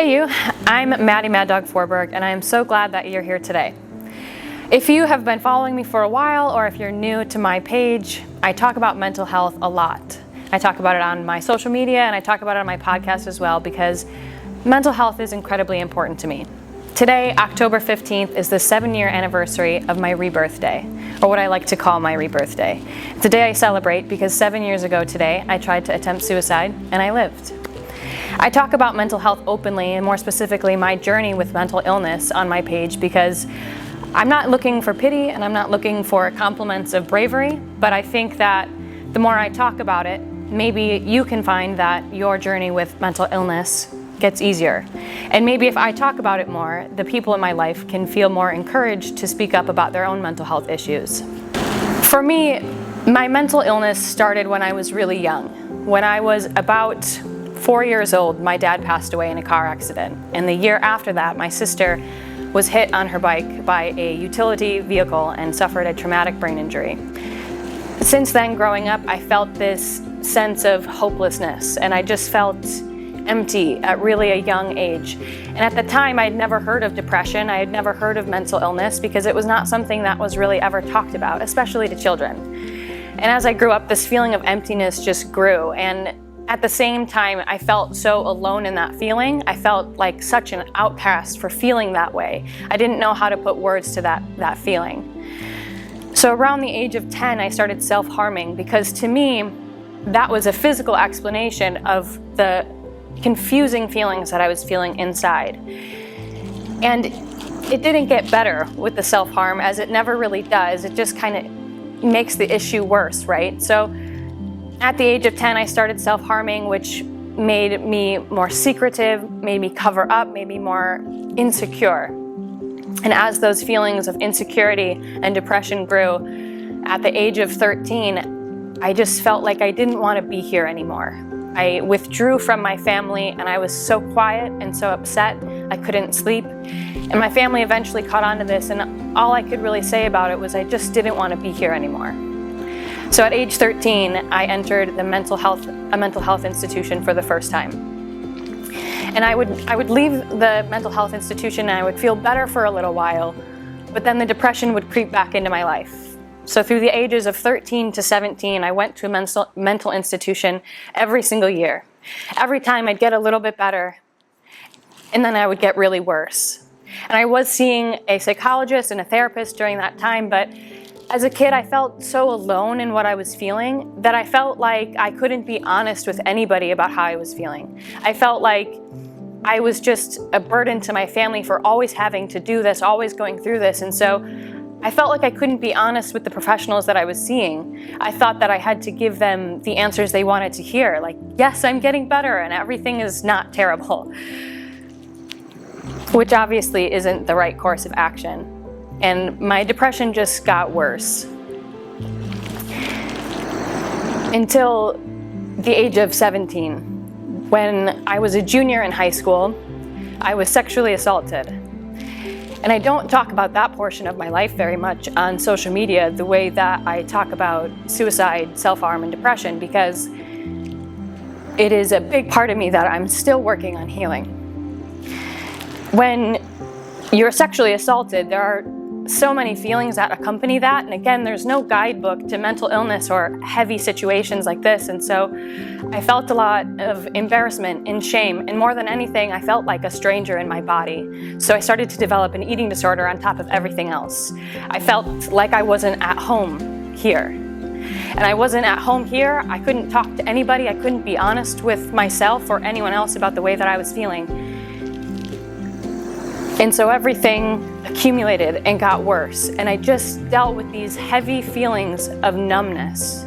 Hey you, I'm Maddy Mad Dog Forberg, and I am so glad that you're here today. If you have been following me for a while, or if you're new to my page, I talk about mental health a lot. I talk about it on my social media, and I talk about it on my podcast as well, because mental health is incredibly important to me. Today, October 15th, is the 7-year anniversary of my rebirth day, or what I like to call my rebirth day. It's a day I celebrate because 7 years ago today, I tried to attempt suicide, and I lived. I talk about mental health openly, and more specifically my journey with mental illness on my page, because I'm not looking for pity and I'm not looking for compliments of bravery, but I think that the more I talk about it, maybe you can find that your journey with mental illness gets easier. And maybe if I talk about it more, the people in my life can feel more encouraged to speak up about their own mental health issues. For me, my mental illness started when I was really young. When I was about 4 years old, my dad passed away in a car accident. And the year after that, my sister was hit on her bike by a utility vehicle and suffered a traumatic brain injury. Since then, growing up, I felt this sense of hopelessness, and I just felt empty at really a young age. And at the time, I had never heard of depression. I had never heard of mental illness because it was not something that was really ever talked about, especially to children. And as I grew up, this feeling of emptiness just grew. And at the same time, I felt so alone in that feeling. I felt like such an outcast for feeling that way. I didn't know how to put words to that feeling. So around the age of 10, I started self-harming because to me, that was a physical explanation of the confusing feelings that I was feeling inside. And it didn't get better with the self-harm, as it never really does. It just kind of makes the issue worse, right? So at the age of 10, I started self-harming, which made me more secretive, made me cover up, made me more insecure. And as those feelings of insecurity and depression grew, at the age of 13, I just felt like I didn't want to be here anymore. I withdrew from my family, and I was so quiet and so upset, I couldn't sleep. And my family eventually caught on to this, and all I could really say about it was I just didn't want to be here anymore. So at age 13, I entered a mental health institution for the first time. And I would leave the mental health institution and I would feel better for a little while, but then the depression would creep back into my life. So through the ages of 13 to 17, I went to a mental institution every single year. Every time I'd get a little bit better, and then I would get really worse. And I was seeing a psychologist and a therapist during that time, but as a kid, I felt so alone in what I was feeling that I felt like I couldn't be honest with anybody about how I was feeling. I felt like I was just a burden to my family for always having to do this, always going through this. And so I felt like I couldn't be honest with the professionals that I was seeing. I thought that I had to give them the answers they wanted to hear, like, yes, I'm getting better and everything is not terrible, which obviously isn't the right course of action. And my depression just got worse. Until the age of 17, when I was a junior in high school, I was sexually assaulted. And I don't talk about that portion of my life very much on social media the way that I talk about suicide, self-harm, and depression, because it is a big part of me that I'm still working on healing. When you're sexually assaulted, there are so many feelings that accompany that. And again, there's no guidebook to mental illness or heavy situations like this. And so I felt a lot of embarrassment and shame. And more than anything, I felt like a stranger in my body. So I started to develop an eating disorder on top of everything else. I felt like I wasn't at home here. And I wasn't at home here. I couldn't talk to anybody. I couldn't be honest with myself or anyone else about the way that I was feeling. And so everything accumulated and got worse, and I just dealt with these heavy feelings of numbness.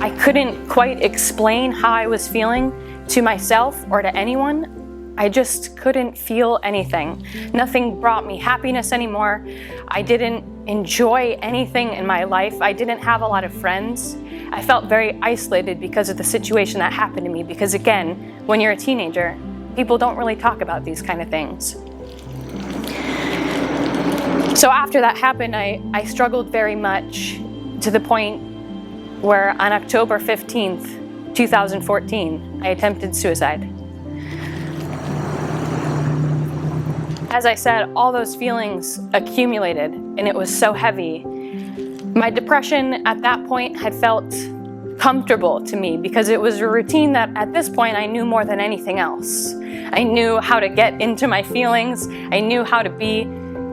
I couldn't quite explain how I was feeling to myself or to anyone. I just couldn't feel anything. Nothing brought me happiness anymore. I didn't enjoy anything in my life. I didn't have a lot of friends. I felt very isolated because of the situation that happened to me, because again, when you're a teenager, people don't really talk about these kind of things. So after that happened, I struggled very much, to the point where on October 15th, 2014, I attempted suicide. As I said, all those feelings accumulated and it was so heavy. My depression at that point had felt comfortable to me because it was a routine that at this point I knew more than anything else. I knew how to get into my feelings. I knew how to be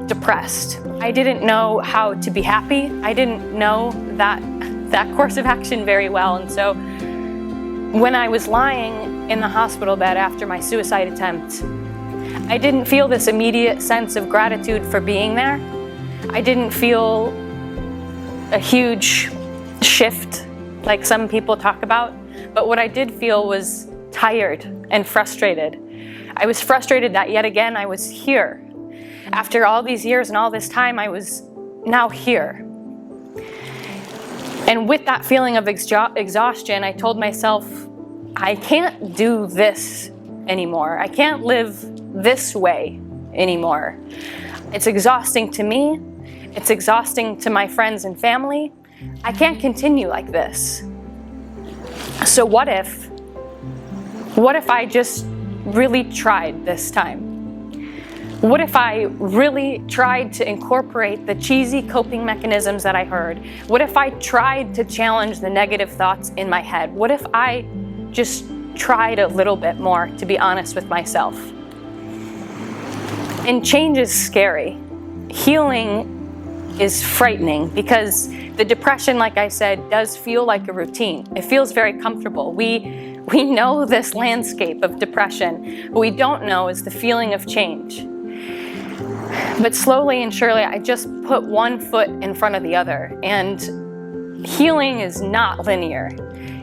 depressed. I didn't know how to be happy. I didn't know that course of action very well. And so when I was lying in the hospital bed after my suicide attempt, I didn't feel this immediate sense of gratitude for being there. I didn't feel a huge shift like some people talk about, but what I did feel was tired and frustrated. I was frustrated that yet again I was here. After all these years and all this time, I was now here. And with that feeling of exhaustion, I told myself, I can't do this anymore. I can't live this way anymore. It's exhausting to me. It's exhausting to my friends and family. I can't continue like this. So what if I just really tried this time? What if I really tried to incorporate the cheesy coping mechanisms that I heard? What if I tried to challenge the negative thoughts in my head? What if I just tried a little bit more to be honest with myself? And change is scary. Healing is frightening because the depression, like I said, does feel like a routine. It feels very comfortable. We know this landscape of depression. What we don't know is the feeling of change. But slowly and surely, I just put one foot in front of the other. And healing is not linear.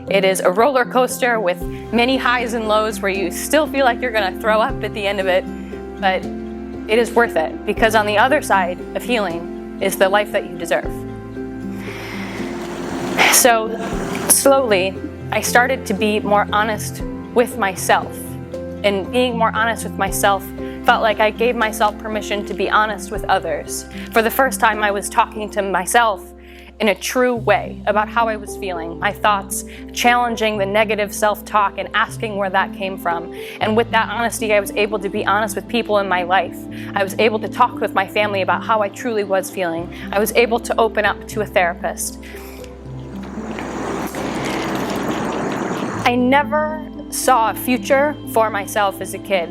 It is a roller coaster with many highs and lows where you still feel like you're going to throw up at the end of it. But it is worth it because on the other side of healing is the life that you deserve. So slowly, I started to be more honest with myself. And being more honest with myself felt like I gave myself permission to be honest with others. For the first time, I was talking to myself in a true way about how I was feeling, my thoughts, challenging the negative self-talk and asking where that came from. And with that honesty, I was able to be honest with people in my life. I was able to talk with my family about how I truly was feeling. I was able to open up to a therapist. I never saw a future for myself as a kid.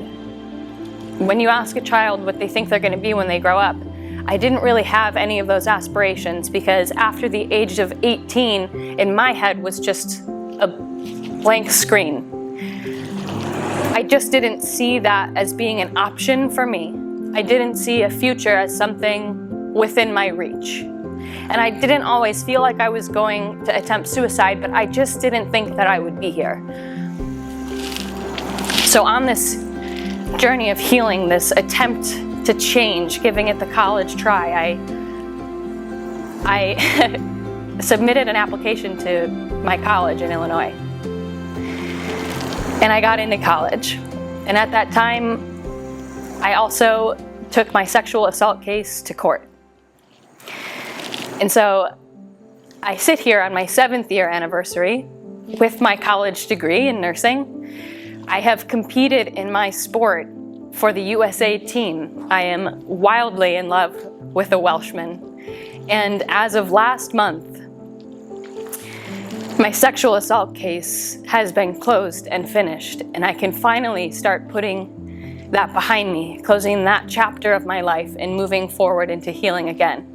When you ask a child what they think they're going to be when they grow up, I didn't really have any of those aspirations because after the age of 18, in my head was just a blank screen. I just didn't see that as being an option for me. I didn't see a future as something within my reach. And I didn't always feel like I was going to attempt suicide, but I just didn't think that I would be here. So on this journey of healing, this attempt to change, giving it the college try, I submitted an application to my college in Illinois. And I got into college. And at that time, I also took my sexual assault case to court. And so I sit here on my 7th year anniversary with my college degree in nursing. I have competed in my sport for the USA team. I am wildly in love with a Welshman. And as of last month, my sexual assault case has been closed and finished, and I can finally start putting that behind me, closing that chapter of my life and moving forward into healing again.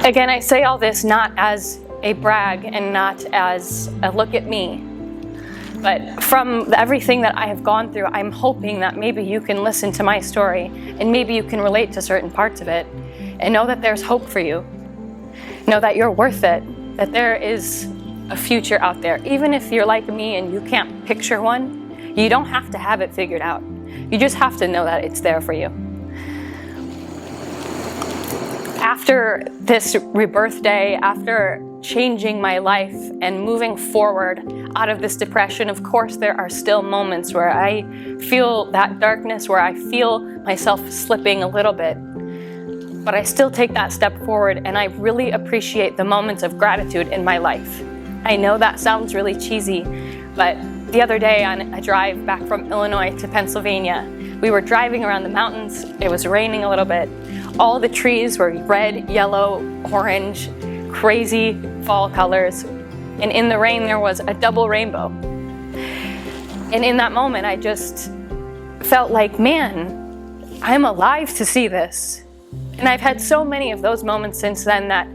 Again, I say all this not as a brag and not as a look at me, but from everything that I have gone through, I'm hoping that maybe you can listen to my story and maybe you can relate to certain parts of it and know that there's hope for you. Know that you're worth it, that there is a future out there. Even if you're like me and you can't picture one, you don't have to have it figured out. You just have to know that it's there for you. After this rebirth day, after changing my life and moving forward out of this depression, of course there are still moments where I feel that darkness, where I feel myself slipping a little bit. But I still take that step forward and I really appreciate the moments of gratitude in my life. I know that sounds really cheesy, but The other day on a drive back from Illinois to Pennsylvania, we were driving around the mountains. It was raining a little bit. All the trees were red, yellow, orange, crazy fall colors. And in the rain, there was a double rainbow. And in that moment, I just felt like, man, I'm alive to see this. And I've had so many of those moments since then that,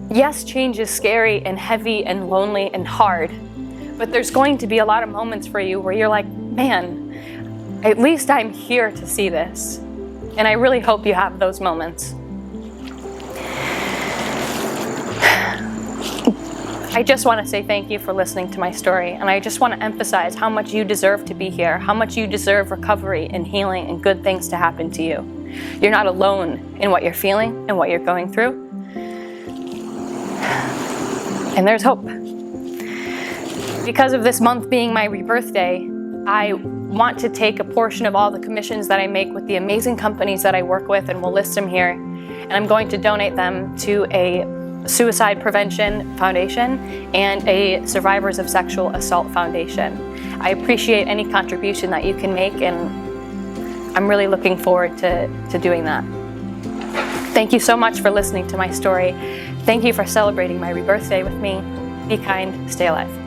yes, change is scary and heavy and lonely and hard, but there's going to be a lot of moments for you where you're like, man, at least I'm here to see this. And I really hope you have those moments. I just want to say thank you for listening to my story, and I just want to emphasize how much you deserve to be here, how much you deserve recovery and healing and good things to happen to you. You're not alone in what you're feeling and what you're going through. And there's hope. Because of this month being my rebirth day, I want to take a portion of all the commissions that I make with the amazing companies that I work with, and we'll list them here, and I'm going to donate them to a Suicide Prevention Foundation and a Survivors of Sexual Assault Foundation. I appreciate any contribution that you can make, and I'm really looking forward to doing that. Thank you so much for listening to my story. Thank you for celebrating my rebirth day with me. Be kind, stay alive.